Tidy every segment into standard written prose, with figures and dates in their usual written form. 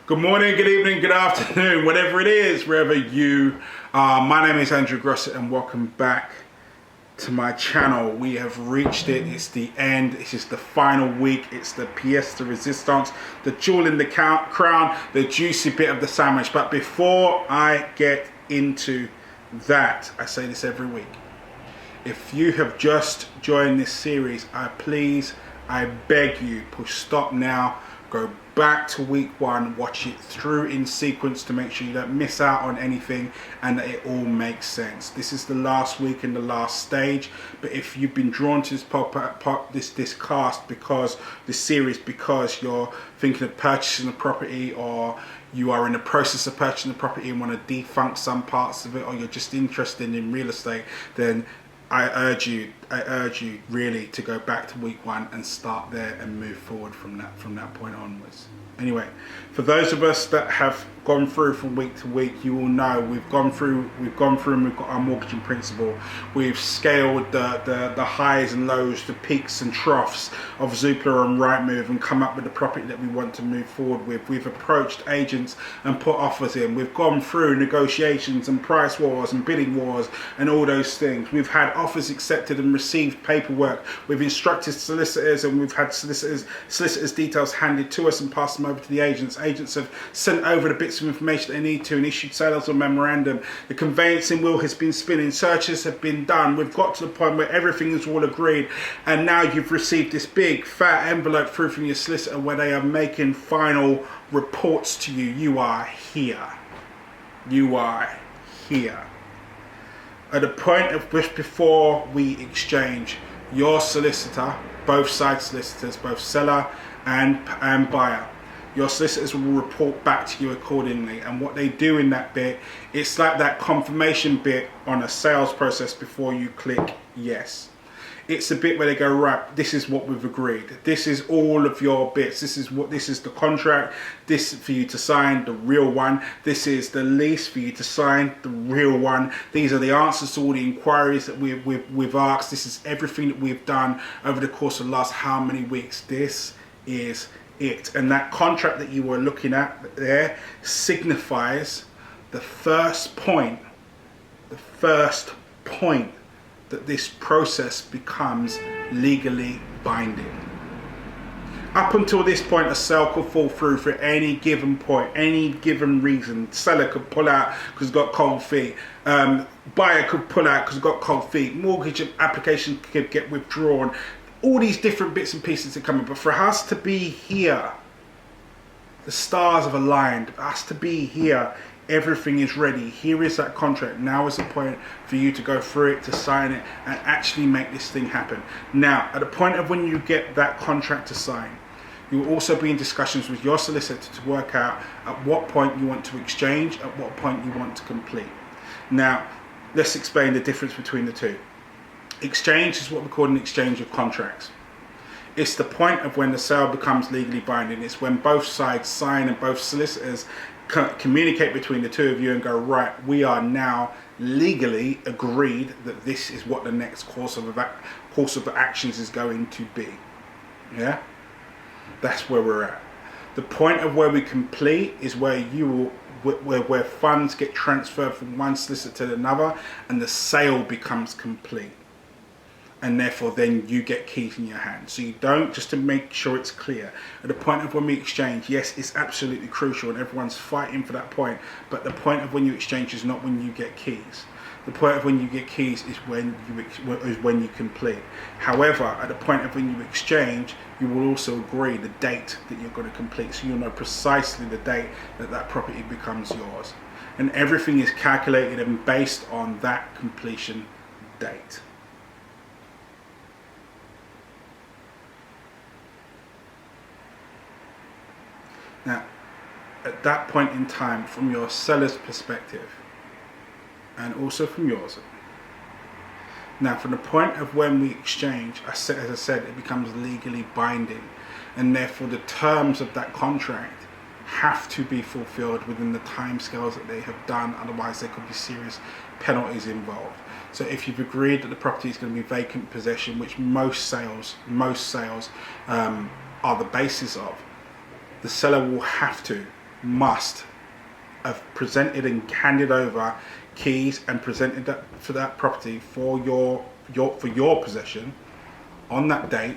Good morning, good evening, good afternoon, whatever it is, wherever you are. My name is Andrew Grosset and welcome back to my channel. We have reached it. It's the end. This is the final week. It's the pièce de résistance, the jewel in the crown, the juicy bit of the sandwich. But before I get into that, I say this every week. If you have just joined this series, I beg you, push stop now. Go back to week one, watch it through in sequence to make sure you don't miss out on anything and that it all makes sense. This is the last week and the last stage, but if you've been drawn to this cast because this series because you're thinking of purchasing a property, or you are in the process of purchasing a property and want to defunk some parts of it, or you're just interested in real estate, then I urge you really to go back to week one and start there and move forward from that point onwards. Anyway, for those of us that have gone through from week to week, you will know we've gone through and we've got our mortgaging principle. We've scaled the highs and lows, the peaks and troughs of Zoopla and Rightmove and come up with the property that we want to move forward with. We've approached agents and put offers in. We've gone through negotiations and price wars and bidding wars and all those things. We've had offers accepted and received paperwork. We've instructed solicitors and we've had solicitors details handed to us and passed them over to the agents. Agents have sent over the bits of information they need to and issued sales or memorandum. The conveyancing wheel has been spinning. Searches have been done. We've got to the point where everything is all agreed, and now you've received this big fat envelope through from your solicitor where they are making final reports to you. You are here. You are here. At the point of which before we exchange, your solicitor, both side solicitors, both seller and buyer, your solicitors will report back to you accordingly. And what they do in that bit, it's like that confirmation bit on a sales process before you click yes. It's the bit where they go, right, this is what we've agreed. This is all of your bits. This is the contract. This is for you to sign, the real one. This is the lease for you to sign, the real one. These are the answers to all the inquiries that we've asked. This is everything that we've done over the course of the last how many weeks. This is it. And that contract that you were looking at there signifies the first point that this process becomes legally binding. Up until this point, a sale could fall through for any given point, any given reason. Seller could pull out because it's got cold feet. Buyer could pull out because it's got cold feet. Mortgage application could get withdrawn. All these different bits and pieces are coming, but for us to be here, the stars have aligned. For us to be here, everything is ready. Here is that contract. Now is the point for you to go through it, to sign it, and actually make this thing happen. Now, at the point of when you get that contract to sign, you will also be in discussions with your solicitor to work out at what point you want to exchange, at what point you want to complete. Now, let's explain the difference between the two. Exchange is what we call an exchange of contracts. It's the point of when the sale becomes legally binding. It's when both sides sign and both solicitors communicate between the two of you and go, right, we are now legally agreed that this is what the next course of actions is going to be. Yeah? That's where we're at. The point of where we complete is where where funds get transferred from one solicitor to another and the sale becomes complete. And therefore then you get keys in your hand. So you don't, just to make sure it's clear, at the point of when we exchange, yes, it's absolutely crucial and everyone's fighting for that point, but the point of when you exchange is not when you get keys. The point of when you get keys is when you complete. However, at the point of when you exchange, you will also agree the date that you're going to complete, so you'll know precisely the date that that property becomes yours. And everything is calculated and based on that completion date. Now, at that point in time, from your seller's perspective, and also from yours, now from the point of when we exchange, as I said, it becomes legally binding, and therefore the terms of that contract have to be fulfilled within the timescales that they have done, otherwise there could be serious penalties involved. So if you've agreed that the property is going to be vacant possession, which most sales are the basis of, the seller will have to must have presented and handed over keys and presented that for that property for your possession on that date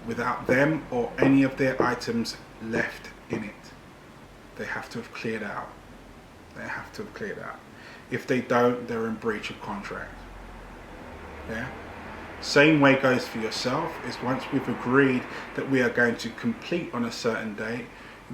without them or any of their items left in it. They have to have cleared out. They have to have cleared out. If they don't, they're in breach of contract. Yeah. Same way goes for yourself. Is once we've agreed that we are going to complete on a certain date,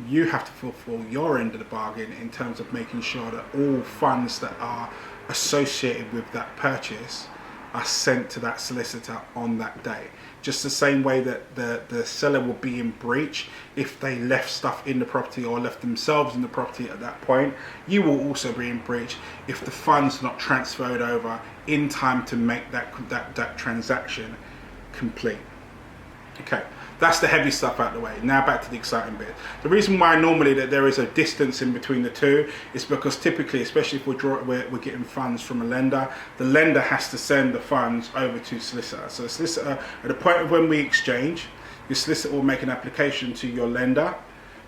you have to fulfill your end of the bargain in terms of making sure that all funds that are associated with that purchase are sent to that solicitor on that day. Just the same way that the seller will be in breach if they left stuff in the property or left themselves in the property at that point, you will also be in breach if the funds not transferred over in time to make that transaction complete. Okay, that's the heavy stuff out of the way. Now back to the exciting bit. The reason why normally that there is a distance in between the two is because typically, especially if we're getting funds from a lender, the lender has to send the funds over to solicitor. So the solicitor, at the point of when we exchange, your solicitor will make an application to your lender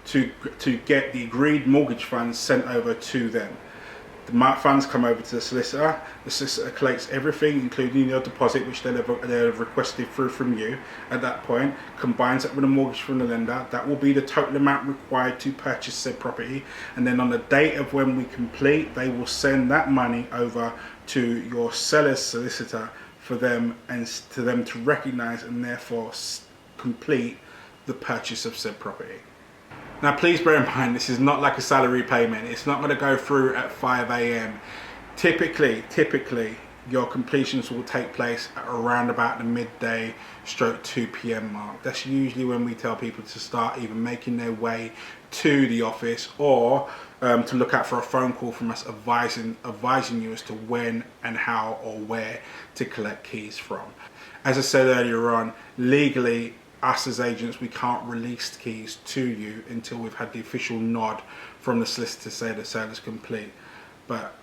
to get the agreed mortgage funds sent over to them. The funds come over to the solicitor collects everything, including your deposit, which they'll have requested through from you at that point, combines it with a mortgage from the lender. That will be the total amount required to purchase said property. And then on the date of when we complete, they will send that money over to your seller's solicitor for them and to them to recognize and therefore complete the purchase of said property. Now please bear in mind, this is not like a salary payment. It's not going to go through at 5 a.m. Typically, your completions will take place at around about the midday stroke 2 p.m. mark. That's usually when we tell people to start either making their way to the office or to look out for a phone call from us advising you as to when and how or where to collect keys from. As I said earlier on, legally, us as agents, we can't release keys to you until we've had the official nod from the solicitor to say the sale is complete. But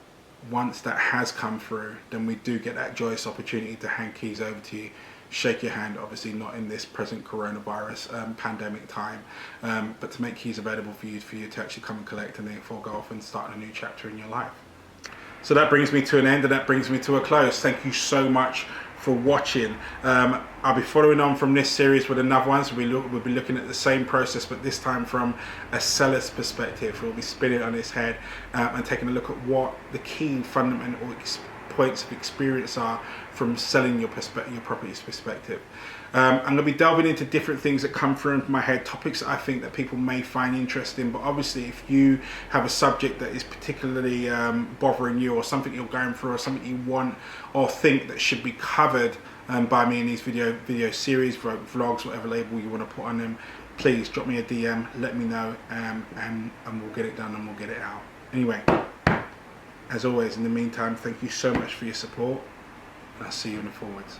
once that has come through, then we do get that joyous opportunity to hand keys over to you, shake your hand, obviously not in this present coronavirus pandemic time, but to make keys available for you to actually come and collect and therefore go off and start a new chapter in your life. So that brings me to an end and that brings me to a close. Thank you so much for watching. I'll be following on from this series with another one, so we'll be looking at the same process, but this time from a seller's perspective. We'll be spinning on its head and taking a look at what the key fundamental points of experience are from selling your property's perspective. I'm going to be delving into different things that come through into my head, topics that I think that people may find interesting, but obviously if you have a subject that is particularly bothering you, or something you're going through, or something you want or think that should be covered by me in these video series, vlogs, whatever label you want to put on them, please drop me a DM, let me know, and we'll get it done and we'll get it out. Anyway, as always, in the meantime, thank you so much for your support, and I'll see you in the forwards.